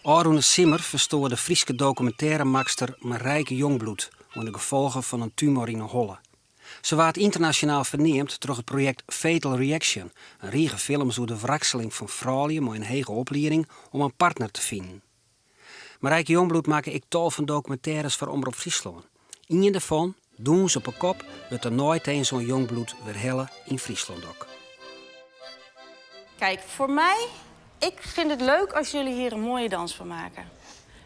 Arune Simmer verstoorde de Frieske documentairemaakster Marijke Jongbloed onder de gevolgen van een tumor in de holle. Ze werd internationaal verneemd door het project Fatal Reaction, een riege films over de wrakseling van vrouwen met een hege opleiding om een partner te vinden. Marijke Jongbloed maakte ik tal van documentaires voor Omroep Friesland. Eén daarvan, Doen ze op een kop, wordt er nooit eens zo'n Jongbloed weer hellen in Friesland ook. Kijk, voor mij, ik vind het leuk als jullie hier een mooie dans van maken.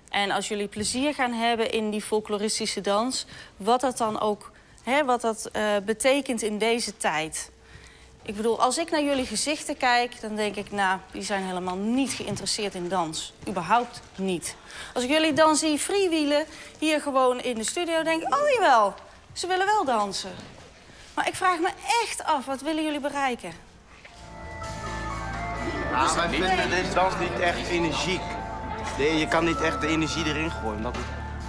En als jullie plezier gaan hebben in die folkloristische dans, wat dat dan ook betekent in deze tijd. Ik bedoel, als ik naar jullie gezichten kijk, dan denk ik, nou, die zijn helemaal niet geïnteresseerd in dans. Überhaupt niet. Als ik jullie dan zie freewheelen, hier gewoon in de studio, denk ik, oh jawel, ze willen wel dansen. Maar ik vraag me echt af, wat willen jullie bereiken? Nou, wij vinden deze dans niet echt energiek. Je kan niet echt de energie erin gooien.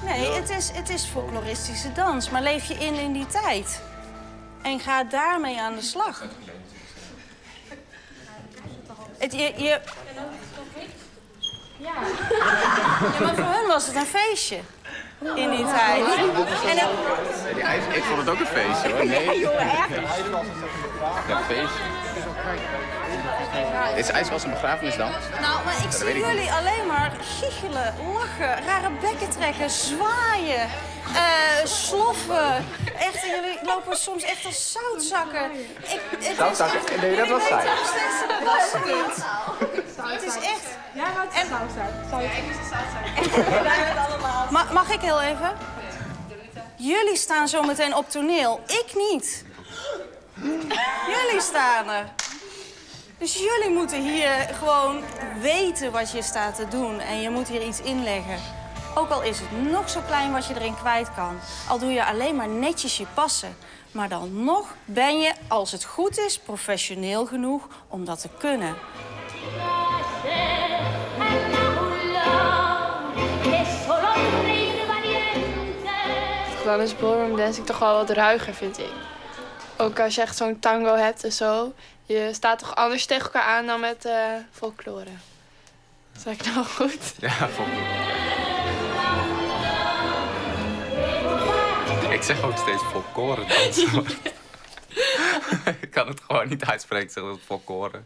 Nee, het is folkloristische dans, maar leef je in die tijd. En ga daarmee aan de slag. Ja, maar voor hun was het een feestje. In die tijd. Ik vond het ook een feestje, hoor. Nee. Ja, feestje. Is IJs wel een begrafenis dan? Nou, maar ik zie jullie alleen maar giechelen, lachen, rare bekken trekken, zwaaien, sloffen. Echt, jullie lopen soms echt als zoutzakken. Zoutzakken? Nee, dat was saai. Het is echt... Jij houdt van zoutzaak. Ja, ik is een zoutzaak. Mag ik heel even? Jullie staan zo meteen op toneel, ik niet. Jullie staan er. Dus jullie moeten hier gewoon weten wat je staat te doen. En je moet hier iets inleggen. Ook al is het nog zo klein wat je erin kwijt kan. Al doe je alleen maar netjes je passen. Maar dan nog ben je, als het goed is, professioneel genoeg om dat te kunnen. Dan is ballroom dancing toch wel wat ruiger, vind ik. Ook als je echt zo'n tango hebt en zo. Je staat toch anders tegen elkaar aan dan met folklore. Zeg ik nou goed? Ja, folklore. Ik zeg ook steeds folklore dansen. Ik kan het gewoon niet uitspreken, ik zeg dat folklore.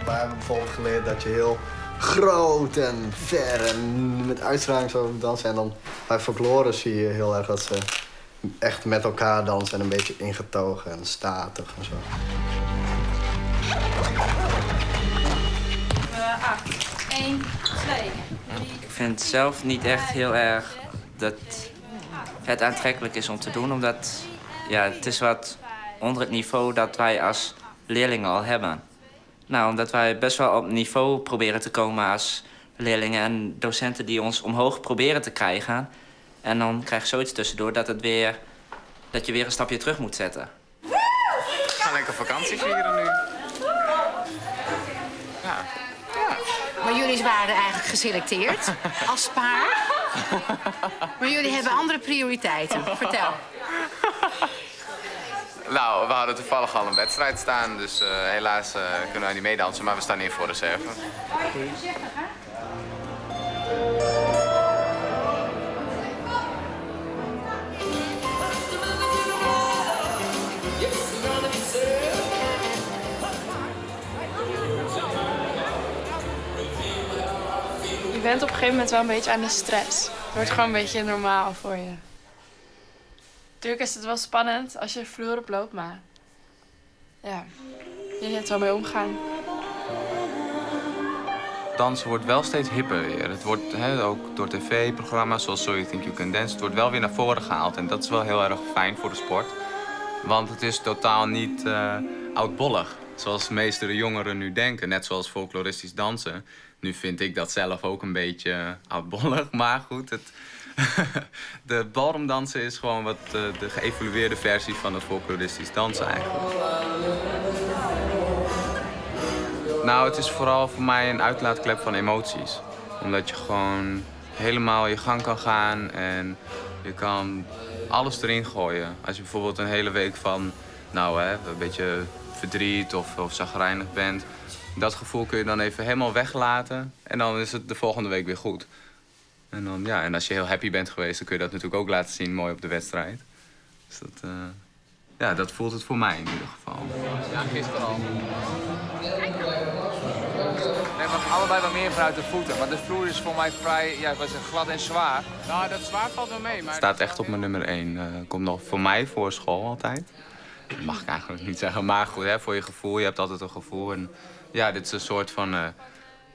We hebben bijvoorbeeld geleerd dat je heel groot en ver en met uitstraling zo dansen. En dan bij folklore zie je heel erg dat ze echt met elkaar dansen en een beetje ingetogen en statig en zo. 8, 1, 2, 3. Ik vind het zelf niet echt heel erg dat het aantrekkelijk is om te doen. Omdat het is wat onder het niveau dat wij als leerlingen al hebben. Nou, omdat wij best wel op niveau proberen te komen als leerlingen en docenten die ons omhoog proberen te krijgen. En dan krijg je zoiets tussendoor dat je weer een stapje terug moet zetten. We gaan lekker vakantie vieren nu. Ja. Maar jullie waren eigenlijk geselecteerd als paar. Maar jullie hebben andere prioriteiten. Vertel. Nou, we hadden toevallig al een wedstrijd staan, dus helaas kunnen wij niet meedansen, maar we staan in voor reserve. Je bent op een gegeven moment wel een beetje aan de stress. Het wordt gewoon een beetje normaal voor je. Natuurlijk is het wel spannend als je vloer oploopt, maar ja, je leert er wel mee omgaan. Dansen wordt wel steeds hipper weer. Het wordt ook door tv-programma's zoals So You Think You Can Dance, het wordt wel weer naar voren gehaald. En dat is wel heel erg fijn voor de sport. Want het is totaal niet oudbollig, zoals de meeste jongeren nu denken. Net zoals folkloristisch dansen. Nu vind ik dat zelf ook een beetje oudbollig, maar goed. De ballroomdansen is gewoon wat de geëvolueerde versie van het folkloristisch dansen eigenlijk. Nou, het is vooral voor mij een uitlaatklep van emoties. Omdat je gewoon helemaal je gang kan gaan en je kan alles erin gooien. Als je bijvoorbeeld een hele week van, een beetje verdriet of chagrijnig bent. Dat gevoel kun je dan even helemaal weglaten. En dan is het de volgende week weer goed. En, dan, ja, en als je heel happy bent geweest, dan kun je dat natuurlijk ook laten zien mooi op de wedstrijd. Dus dat, ja, dat voelt het voor mij in ieder geval. Ja, gisteren al. Nee, maar allebei wat meer vanuit de voeten. Maar de vloer is voor mij vrij, ja, was glad en zwaar. Nou, dat zwaar valt wel mee. Maar... Het staat echt op mijn nummer 1. Komt nog voor mij voor school altijd. Dat mag ik eigenlijk niet zeggen. Maar goed, hè, voor je gevoel, je hebt altijd een gevoel. En ja, dit is een soort van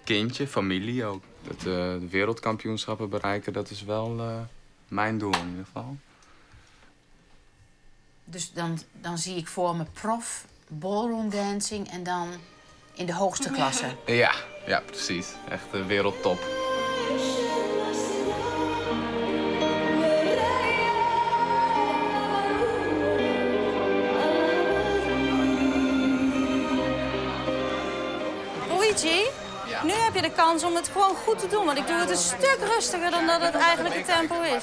kindje, familie ook. Dat de wereldkampioenschappen bereiken, dat is wel mijn doel in ieder geval. Dus dan zie ik voor me prof, ballroom dancing en dan in de hoogste klasse. Ja, precies. Echt de wereldtop. Luigi, nu heb je de kans om het gewoon goed te doen. Want ik doe het een stuk rustiger dan dat het eigenlijk het tempo is.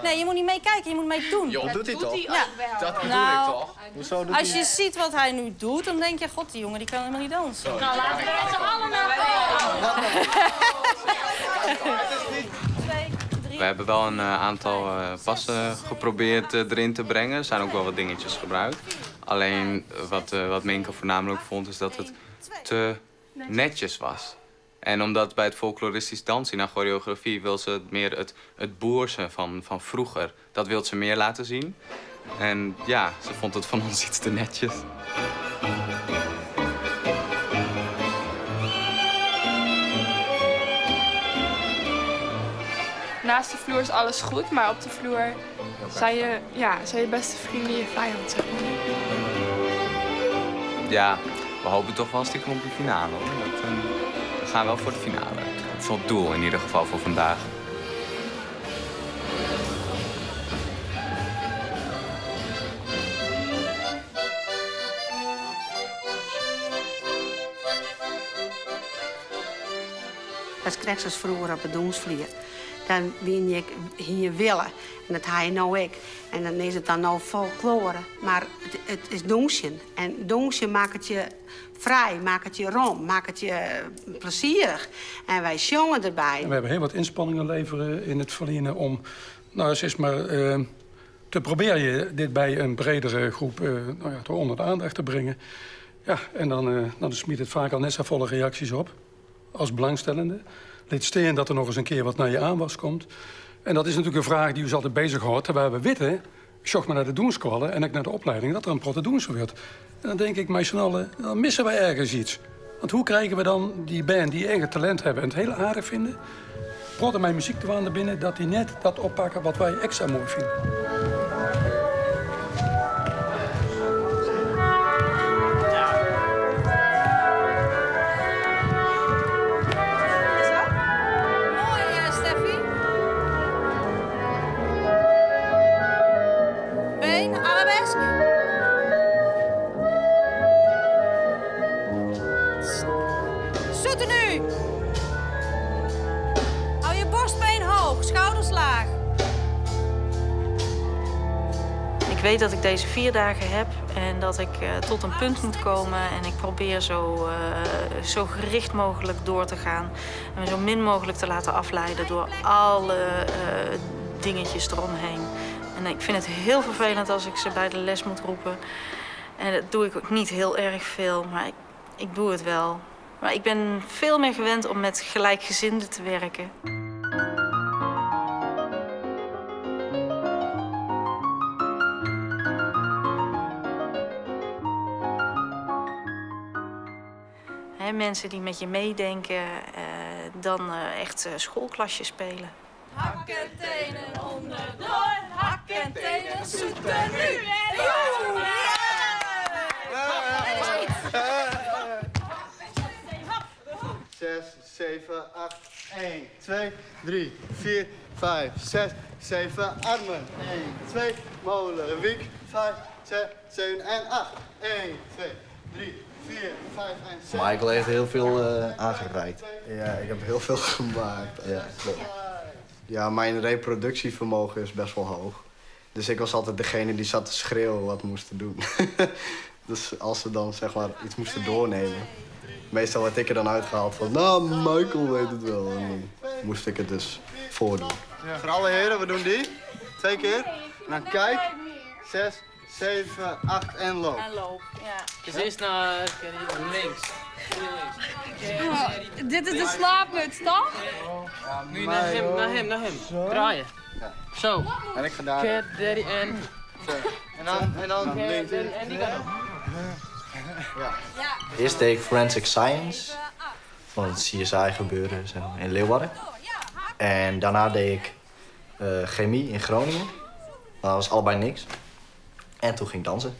Nee, je moet niet meekijken, je moet mee doen. Dat doet hij toch? Ja. Dat bedoel Nou, ik toch? Hoezo doet als hij... je ziet wat hij nu doet, dan denk je... God, die jongen die kan helemaal niet dansen. Nou, laten we met z'n allen We hebben wel een aantal passen geprobeerd erin te brengen. Er zijn ook wel wat dingetjes gebruikt. Alleen wat Minke voornamelijk vond, is dat het te netjes was. En omdat bij het folkloristisch dansen naar choreografie wil ze meer het boerse van vroeger. Dat wil ze meer laten zien. En ja, ze vond het van ons iets te netjes. Naast de vloer is alles goed, maar op de vloer zijn je beste vrienden je vijand, zeg maar. Ja, we hopen toch wel stiekem op de finale, hoor. We gaan wel voor de finale. Dat is wel het doel in ieder geval voor vandaag. Dat kreeg ze vroeger op het doensvlier. Dan wien ik hier willen. En dat ga je nou ik. En dan is het dan nou folklore. Maar het is doensje. En doensje maakt het je vrij, maakt het je rond, maakt het je plezierig. En wij zongen erbij. En we hebben heel wat inspanningen leveren in het verliezen om... Nou, eens maar te proberen dit bij een bredere groep toch onder de aandacht te brengen. Ja, en dan smiet het vaak al net zo volle reacties op. Als belangstellende. Liet steen dat er nog eens een keer wat naar je aanwas komt. En dat is natuurlijk een vraag die ons altijd bezighoudt. Terwijl we weten, zocht maar naar de doenscholen en ook naar de opleiding, dat er een protte wordt. En dan denk ik, met z'n allen, dan missen wij ergens iets. Want hoe krijgen we dan die band die eigen talent hebben en het heel aardig vinden, protte mijn muziek te naar binnen, dat die net dat oppakken wat wij extra mooi vinden. Ik weet dat ik deze 4 dagen heb en dat ik tot een punt moet komen. En ik probeer zo gericht mogelijk door te gaan. En me zo min mogelijk te laten afleiden door alle dingetjes eromheen. En ik vind het heel vervelend als ik ze bij de les moet roepen. En dat doe ik ook niet heel erg veel, maar ik doe het wel. Maar ik ben veel meer gewend om met gelijkgezinden te werken. Mensen die met je meedenken, dan echt schoolklasjes spelen. Hakken, tenen onderdoor, hakken, tenen zoeten nu. 6, 7, 8, 1, 2, 3, 4, 5, 6, 7, armen. 1, 2, molen, wiek, 5, 6, 7 en 8. 1, 2, 3, 4, 5 en 6. Michael heeft heel veel aangereikt. Ja, ik heb heel veel gemaakt. Ja, klopt. Ja, mijn reproductievermogen is best wel hoog. Dus ik was altijd degene die zat te schreeuwen wat moesten doen. Dus als ze dan zeg maar iets moesten doornemen, meestal werd ik er dan uitgehaald van, nou, Michael weet het wel. En dan moest ik het dus voordoen. Ja. Voor alle heren, we doen die. 2 keer. En dan kijk. 6, 7, 8 en loop. En loop, ja. Dus eerst naar links. Dit is de slaapmuts, toch? Nu naar hem. Draaien. Ja. Zo. En ik ga daar. Cat, daddy en... Zo. En dan links. En die kan ook. Ja. Eerst deed ik Forensic Science van het CSI gebeuren zeg maar, in Leeuwarden. En daarna deed ik chemie in Groningen. Dat was allebei niks. En toen ging ik dansen.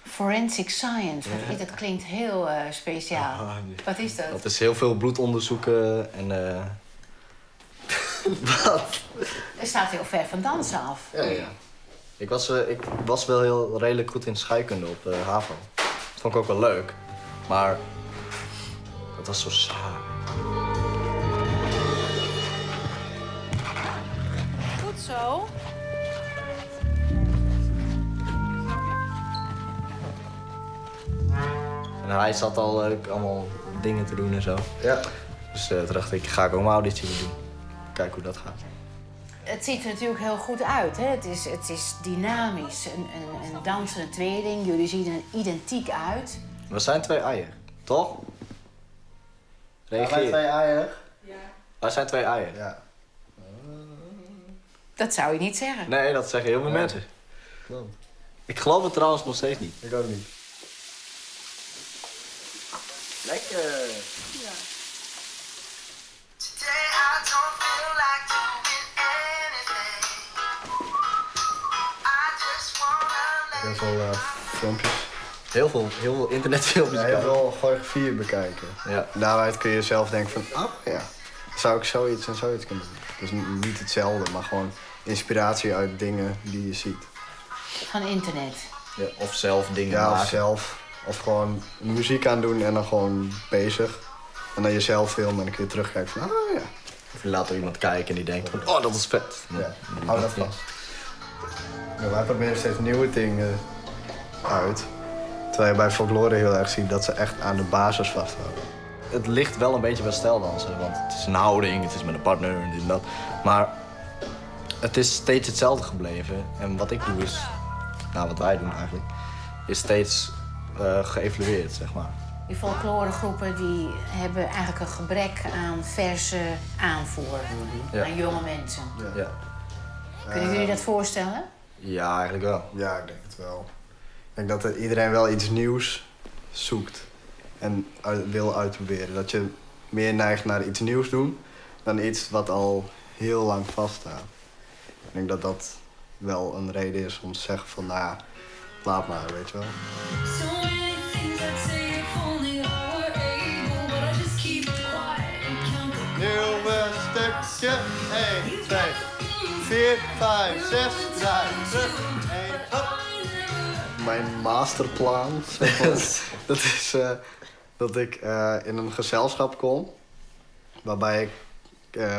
Forensic Science, dat klinkt heel speciaal. Wat is dat? Dat is heel veel bloedonderzoeken en... Wat? Er staat heel ver van dansen af. Ja. Ik was wel heel redelijk goed in scheikunde op HAVO. Dat vond ik ook wel leuk. Maar het was zo saai. Goed zo. En hij zat al allemaal dingen te doen en zo. Ja. Dus toen dacht ik, ga ik ook een auditie doen. Kijk hoe dat gaat. Het ziet er natuurlijk heel goed uit. Hè? Het is dynamisch. Een dansende tweeling. Jullie zien er identiek uit. We zijn 2 eieren, toch? Reageer. Wij 2 eieren. Ja. Wij zijn 2 eieren. Ja. Dat zou je niet zeggen. Nee, dat zeggen heel veel mensen. Klopt. Ik geloof het trouwens nog steeds niet. Ik ook niet. Lekker. Ja. Heel veel filmpjes. Heel veel internetfilmpjes. Ja, heel veel choreografie bekijken. Ja. Daaruit kun je zelf denken van, oh ja, zou ik zoiets en zoiets kunnen doen. Dus niet hetzelfde, maar gewoon inspiratie uit dingen die je ziet. Van internet. Ja, of zelf dingen Ja, maken. of zelf. Of gewoon muziek aan doen en dan gewoon bezig. En dan jezelf filmen en dan kun je terugkijken van, oh ja. Of je laat er iemand kijken en die denkt van, oh dat is vet. Ja, hou dat vast. Ja, wij proberen steeds nieuwe dingen uit. Terwijl je bij folklore heel erg ziet dat ze echt aan de basis vasthouden. Het ligt wel een beetje bij stijldansen, want het is een houding, het is met een partner en dit en dat. Maar het is steeds hetzelfde gebleven. En wat ik doe is, nou wat wij doen eigenlijk, is steeds geëvalueerd, zeg maar. Die folkloregroepen die hebben eigenlijk een gebrek aan verse aanvoer. Ja. Aan jonge mensen. Ja. Kunnen jullie dat voorstellen? Ja, eigenlijk wel. Ja, ik denk het wel. Ik denk dat iedereen wel iets nieuws zoekt en wil uitproberen. Dat je meer neigt naar iets nieuws doen dan iets wat al heel lang vaststaat. Ik denk dat dat wel een reden is om te zeggen van, nou ja, laat maar, weet je wel. Nieuwe stukje, 1, 2, 4, 5, 6, draai terug, 1, hop. Mijn masterplan, dat is dat ik in een gezelschap kom, waarbij ik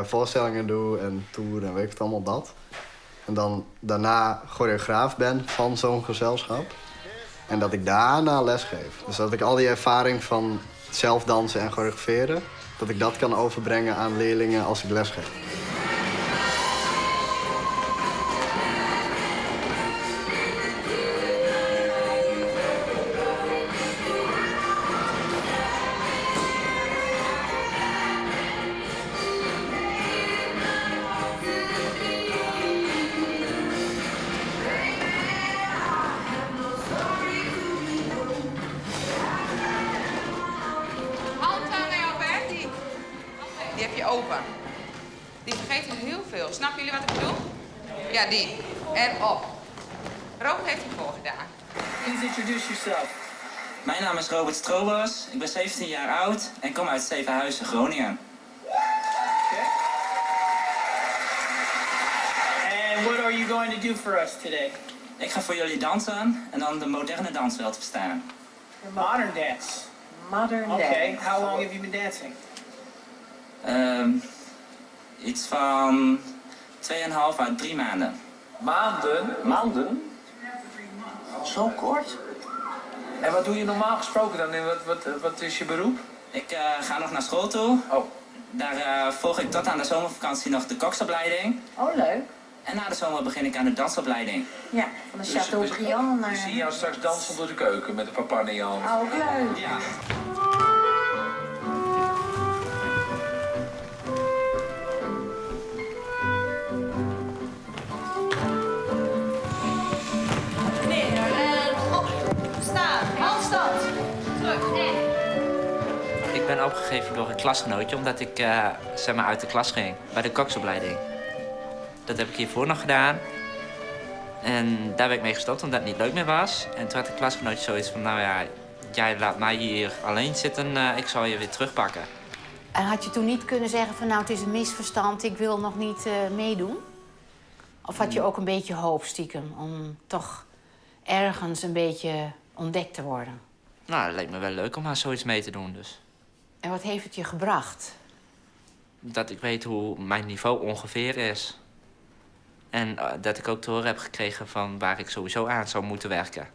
voorstellingen doe en tour en weet ik het allemaal dat. En dan daarna choreograaf ben van zo'n gezelschap. En dat ik daarna les geef. Dus dat ik al die ervaring van zelf dansen en choreograferen, dat ik dat kan overbrengen aan leerlingen als ik les geef. Die heb je open. Die vergeten heel veel. Snappen jullie wat ik bedoel? Ja, die. En op. Rob heeft hem voorgedaan. Please introduce yourself. Mijn naam is Robert Stroobers. Ik ben 17 jaar oud en kom uit Zevenhuizen, Groningen. Okay. And what are you going to do for us today? Ik ga voor jullie dansen en dan de moderne danswereld verstaan. Modern dance. Modern Okay. dance. How long have you been dancing? Iets van 2,5 à 3 maanden. Maanden? Maanden? Zo kort? En wat doe je normaal gesproken dan? Wat is je beroep? Ik ga nog naar school toe. Oh. Daar volg ik tot aan de zomervakantie nog de koksopleiding. Oh, leuk. En na de zomer begin ik aan de dansopleiding. Ja, van de Chateaubriand naar... Dus zie je jou straks dansen door de keuken met een paar pannen in je hand. Oh, ook leuk. Ja. Ik ben opgegeven door een klasgenootje omdat ik zeg maar uit de klas ging bij de koksopleiding. Dat heb ik hiervoor nog gedaan. En daar ben ik mee gestopt omdat het niet leuk meer was. En toen had de klasgenootje zoiets van, nou ja, jij laat mij hier alleen zitten, ik zal je weer terugpakken. En had je toen niet kunnen zeggen van nou, het is een misverstand, ik wil nog niet meedoen? Of had je ook een beetje hoop stiekem om toch ergens een beetje ontdekt te worden? Nou, het leek me wel leuk om maar zoiets mee te doen, dus. En wat heeft het je gebracht? Dat ik weet hoe mijn niveau ongeveer is. En dat ik ook te horen heb gekregen van waar ik sowieso aan zou moeten werken.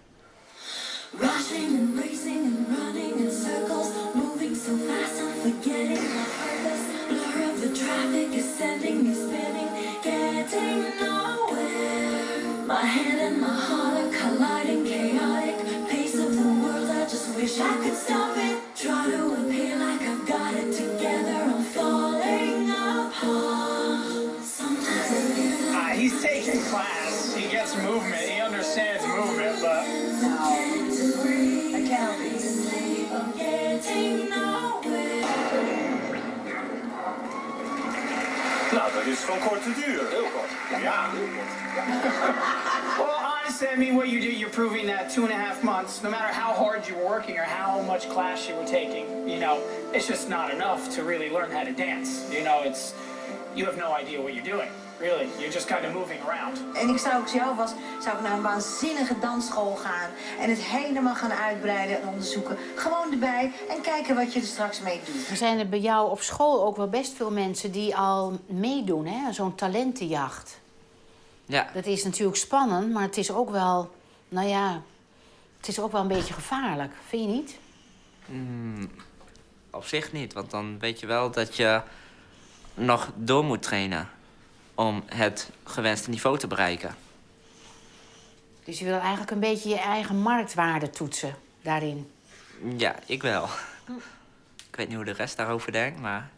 Rushing and racing and running in circles, moving so fast I'm forgetting my purpose. Blur of the traffic is sending me spinning, getting nowhere. My head and my heart are colliding, chaotic pace of the world. I just wish I could stop it. Try to appear like I've got it together. I'm falling apart. Sometimes I feel He's taking class. He gets movement. He understands movement, but no. I can't be the slave of getting nowhere. Nou, dat is van korte duur. Heel kort. Ja, heel kort. Well, honestly, I mean, what you do, you're proving that 2.5 months, no matter how hard you were working or how much class you were taking, you know, it's just not enough to really learn how to dance. You know, you have no idea what you're doing. Really, you're just kind of moving around. En ik zou, als ik jou was, zou ik naar een waanzinnige dansschool gaan. En het helemaal gaan uitbreiden en onderzoeken. Gewoon erbij en kijken wat je er straks mee doet. Er zijn er bij jou op school ook wel best veel mensen die al meedoen, hè? Zo'n talentenjacht. Ja. Dat is natuurlijk spannend, maar het is ook wel, nou ja, het is ook wel een beetje gevaarlijk. Vind je niet? Op zich niet, want dan weet je wel dat je nog door moet trainen om het gewenste niveau te bereiken. Dus je wil eigenlijk een beetje je eigen marktwaarde toetsen daarin? Ja, ik wel. Ik weet niet hoe de rest daarover denkt, maar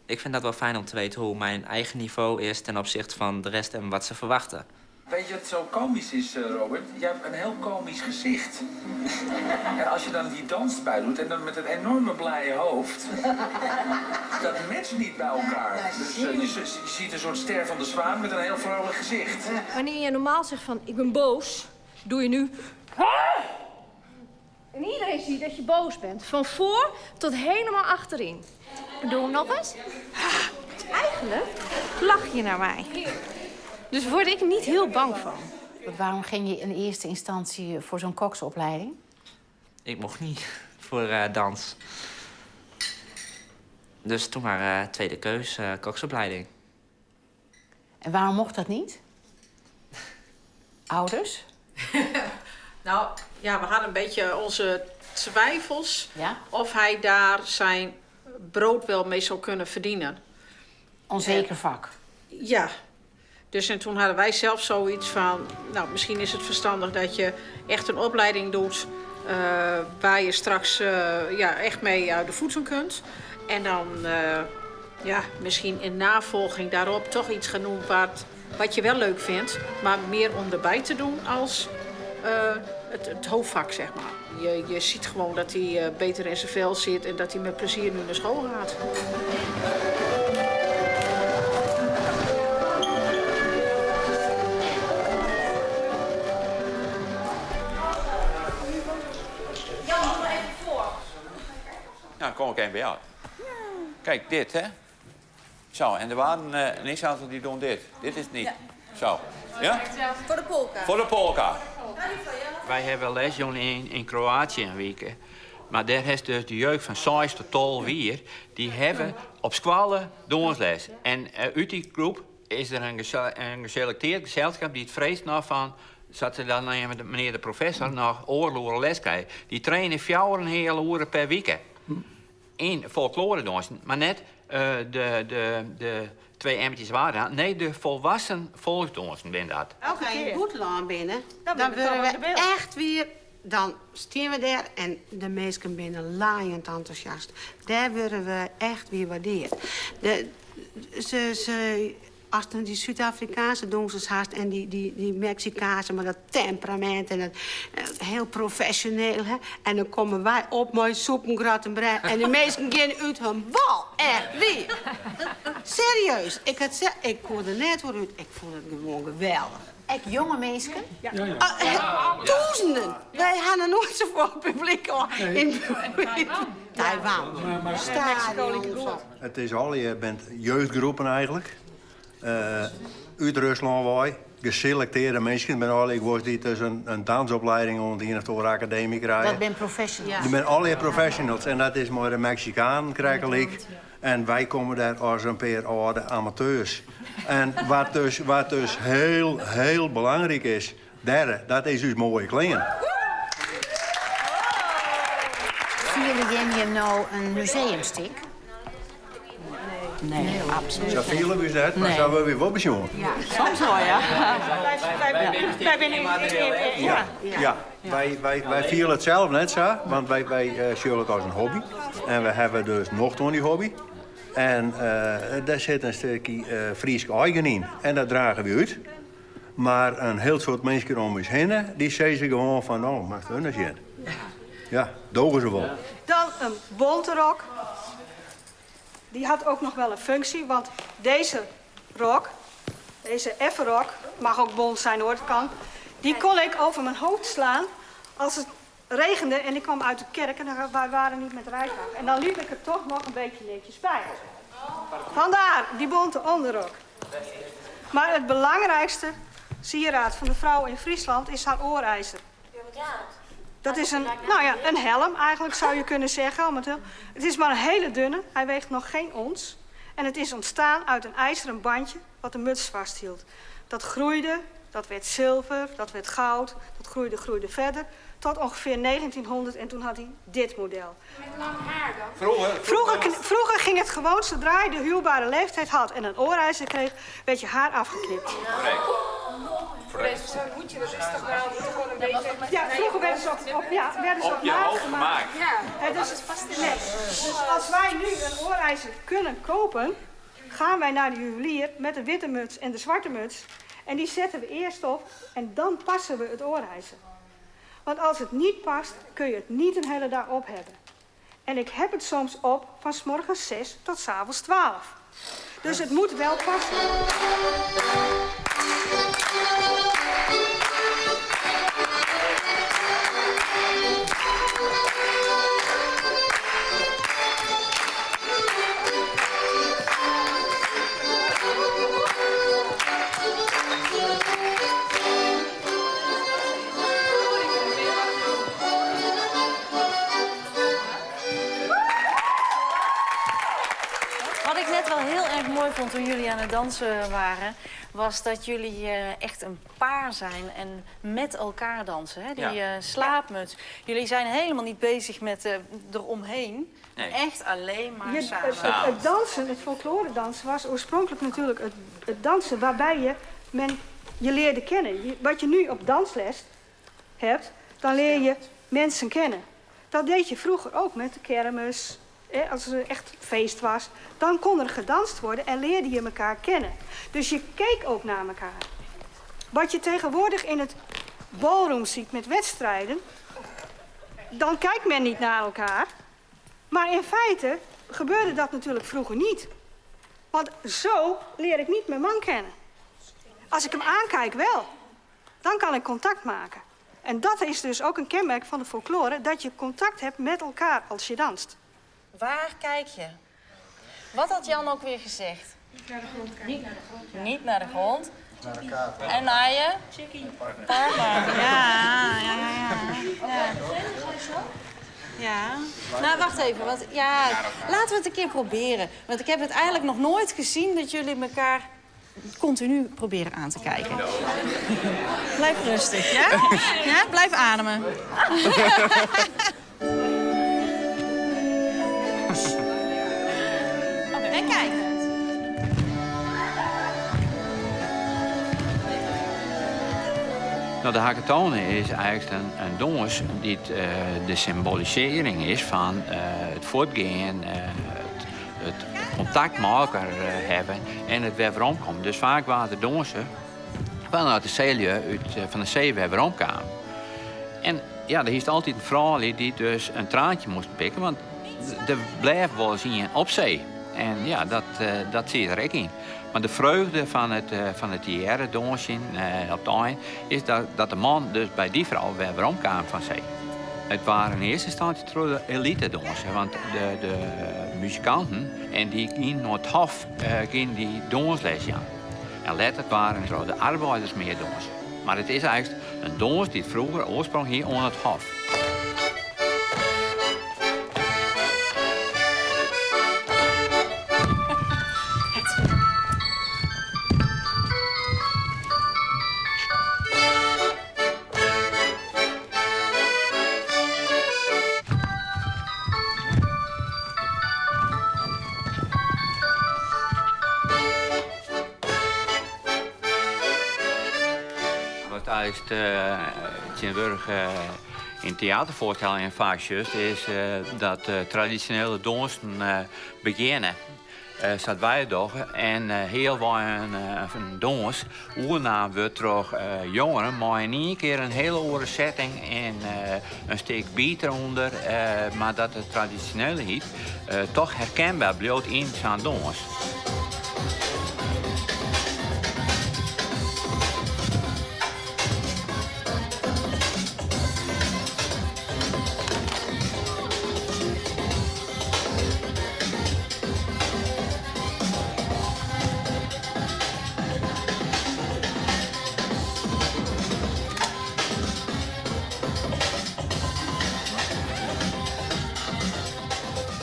ik vind dat wel fijn om te weten hoe mijn eigen niveau is ten opzichte van de rest en wat ze verwachten. Weet je wat zo komisch is, Robert? Je hebt een heel komisch gezicht. En als je dan die dans bij doet en dan met een enorme blije hoofd, dat matcht niet bij elkaar. Dus je ziet een soort ster van de zwaan met een heel vrolijk gezicht. Wanneer je normaal zegt van ik ben boos, doe je nu... En iedereen ziet dat je boos bent. Van voor tot helemaal achterin. Doe hem nog eens. Eigenlijk lach je naar mij. Dus word ik niet heel bang van. Waarom ging je in eerste instantie voor zo'n koksopleiding? Ik mocht niet voor dans. Dus toen maar tweede keus, koksopleiding. En waarom mocht dat niet? Ouders? Nou, ja, we hadden een beetje onze twijfels of hij daar zijn brood wel mee zou kunnen verdienen. Onzeker vak. Ja. Dus en toen hadden wij zelf zoiets van, nou, misschien is het verstandig dat je echt een opleiding doet waar je straks echt mee uit de voeten kunt. En dan misschien in navolging daarop toch iets gaan doen wat je wel leuk vindt, maar meer om erbij te doen als het hoofdvak, zeg maar. Je ziet gewoon dat hij beter in zijn vel zit en dat hij met plezier nu naar school gaat. Nou, kom ik even bij jou. Kijk, dit, hè? Zo, en er waren een x-aantal die doen dit. Dit is het niet. Zo. Ja? Voor de polka. Voor de polka. Wij hebben les in Kroatië een week. Maar daar is dus de jeugd van 6 tot 12 jaar. Die hebben op scholen donsles. En uit die groep is er een geselecteerd gezelschap die het vreest nou van zat er dan meneer de professor nog oorlogen les krijgen. Die trainen 4,5 uur per week. In folkloredansen, maar net de 2 emmertjes waren. Nee, de volwassen volksdansen ben dat. Als wij in Boeteland binnen, dan ben je worden toch we aan de beeld. echt weer... Dan staan we daar en de mensen binnen laaiend enthousiast. Daar worden we echt weer waardeerd. Als dan die Zuid-Afrikaanse dansers haast en die Mexicaanse, maar dat temperament en dat heel professioneel. Hè? En dan komen wij op met soep, grat en brei. En de mensen gaan uit hun bal. Echt weer. Serieus. Ik hoorde net voor uit. Ik vond het gewoon geweldig. Echt jonge mensen? Ja. Duizenden. Wij hadden nooit zoveel publiek in Taiwan. Stadion. Het is al, je bent jeugdgroepen eigenlijk. Uit Rusland wij. Geselecteerde mensen. Ik was die tussen een dansopleiding en een of andere academie krijgen. Dat ben professionals. Die zijn alle professionals. En dat is maar een Mexicaan krijgelijk. En wij komen daar als een paar oude amateurs. En wat dus heel belangrijk is, dat is dus mooie kleren. Vieren jullie nou een museumstuk? Nee, absoluut Zo vielen we dat, maar zo willen we weer opzien. Ja, soms wel, ja. Wij Wij vielen het zelf net zo, want wij zien het als een hobby. En we hebben dus nog een hobby. En daar zit een stukje Fries eigen in. En dat dragen we uit. Maar een heel soort mensen om ons heen, die zeggen gewoon van, oh, mag het eens zien. Ja, dogen ze wel. Dan een bonterok. Die had ook nog wel een functie, want deze rok, deze effenrok, mag ook bont zijn hoor, het kan. Die kon ik over mijn hoofd slaan als het regende en ik kwam uit de kerk en wij waren niet met rijtuig. En dan liep ik er toch nog een beetje netjes bij. Vandaar die bonte onderrok. Maar het belangrijkste sieraad van de vrouw in Friesland is haar oorijzer. Dat is een helm eigenlijk zou je kunnen zeggen. Het is maar een hele dunne, hij weegt nog geen ons. En het is ontstaan uit een ijzeren bandje wat de muts vasthield. Dat groeide, dat werd zilver, dat werd goud, dat groeide verder. Tot ongeveer 1900 en toen had hij dit model. Met lang haar dan? Vroeger ging het gewoon, zodra je de huwbare leeftijd had en een oorijzer kreeg, werd je haar afgeknipt. Zo'n hoedje, dat is toch wel gewoon een beetje... Ja, vroeger werden ze op je hoofd gemaakt. Ja, dus als wij nu een oorijzer kunnen kopen, gaan wij naar de juwelier met de witte muts en de zwarte muts. En die zetten we eerst op en dan passen we het oorijzer. Want als het niet past, kun je het niet een hele dag op hebben. En ik heb het soms op van 's morgens 6 tot 's avonds 12. Dus het moet wel passen. Wat ik net wel heel erg mooi vond toen jullie aan het dansen waren, was dat jullie echt een paar zijn en met elkaar dansen. Hè? Die slaapmuts. Jullie zijn helemaal niet bezig met eromheen. Nee. Echt alleen maar samen. Het dansen, het folkloredansen, was oorspronkelijk natuurlijk het dansen waarbij je leerde kennen. Wat je nu op dansles hebt, dan leer je mensen kennen. Dat deed je vroeger ook met de kermis. Als er echt feest was, dan kon er gedanst worden en leerde je elkaar kennen. Dus je keek ook naar elkaar. Wat je tegenwoordig in het ballroom ziet met wedstrijden, dan kijkt men niet naar elkaar. Maar in feite gebeurde dat natuurlijk vroeger niet. Want zo leer ik niet mijn man kennen. Als ik hem aankijk wel, dan kan ik contact maken. En dat is dus ook een kenmerk van de folklore, dat je contact hebt met elkaar als je danst. Waar kijk je? Wat had Jan ook weer gezegd? Niet naar de grond kijken. Niet naar de grond. Naar de kaart. En naar je? Partner. Ja. Ja. Nou, wacht even. Want, laten we het een keer proberen. Want ik heb het eigenlijk nog nooit gezien dat jullie elkaar continu proberen aan te kijken. Blijf rustig, ja? Ja, blijf ademen. En kijk. Nou, de hackathon is eigenlijk een dans die de symbolisering is van het voortgaan, het contact maken hebben en het weer weerom komen. Dus vaak waren de dansen vanuit de zeelieu van de zee weer weerom kwamen. En ja, er is altijd een vrouw die dus een traantje moest pikken, want er blijft wel zien op zee. En ja, dat zie je er ook in. Maar de vreugde van het dansje op het eind is dat de man dus bij die vrouw weer weerom kwam van zee. Het waren in eerste instantie de elite dansen, want de muzikanten en die gingen naar het hof gingen die dansles aan. En later waren zo de arbeiders meer dansen. Maar het is eigenlijk een dans die vroeger oorsprong hier onder het hof. Tilburg in theatervoorstellingen vaak juist is dat traditionele dansen beginnen. Staat wij toch en heel veel een dans oernaam wordt toch jongeren, maar in één keer een hele andere setting en een steek beat eronder, maar dat het traditionele hit toch herkenbaar blijft in zo'n dans.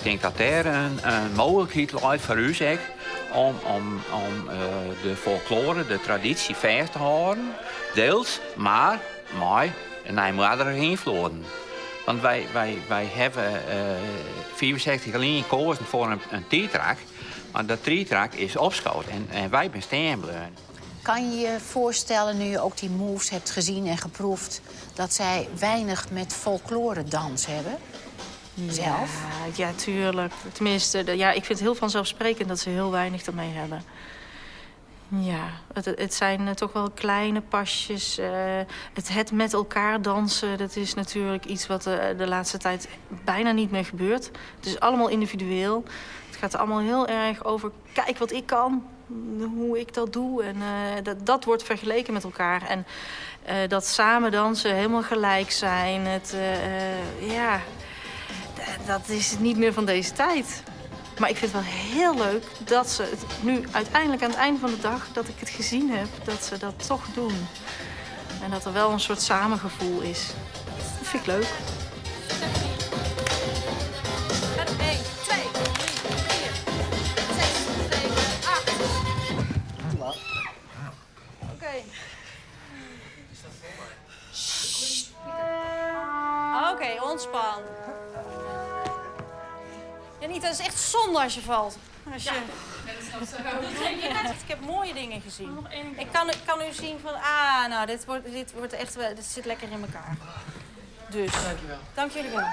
Ik denk dat er een mogelijkheid ligt voor u om de folklore, de traditie vast te houden. Deels, maar met een nijmoedige invloeden. Want wij hebben 64 alleen gekozen voor een T-track. Maar dat T-track is opgeschoten en wij zijn staan blijven. Kan je je voorstellen, nu je ook die moves hebt gezien en geproefd, dat zij weinig met folklore dans hebben? Zelf? Ja, tuurlijk. Tenminste, ik vind het heel vanzelfsprekend dat ze heel weinig ermee hebben. Ja, het zijn toch wel kleine pasjes. Het met elkaar dansen, dat is natuurlijk iets wat de laatste tijd bijna niet meer gebeurt. Het is allemaal individueel. Het gaat allemaal heel erg over, kijk wat ik kan, hoe ik dat doe. En dat wordt vergeleken met elkaar. En dat samen dansen, helemaal gelijk zijn. Dat is niet meer van deze tijd. Maar ik vind het wel heel leuk dat ze het nu uiteindelijk aan het einde van de dag, dat ik het gezien heb, dat ze dat toch doen. En dat er wel een soort samengevoel is. Dat vind ik leuk. 1, 2, 3, 4, 6, 7, 8. Oké. Oké, ontspan. Janita, het is echt zonde als je valt. Ik heb mooie dingen gezien. Ik kan u zien van, dit zit lekker in elkaar. Dus, dank jullie wel.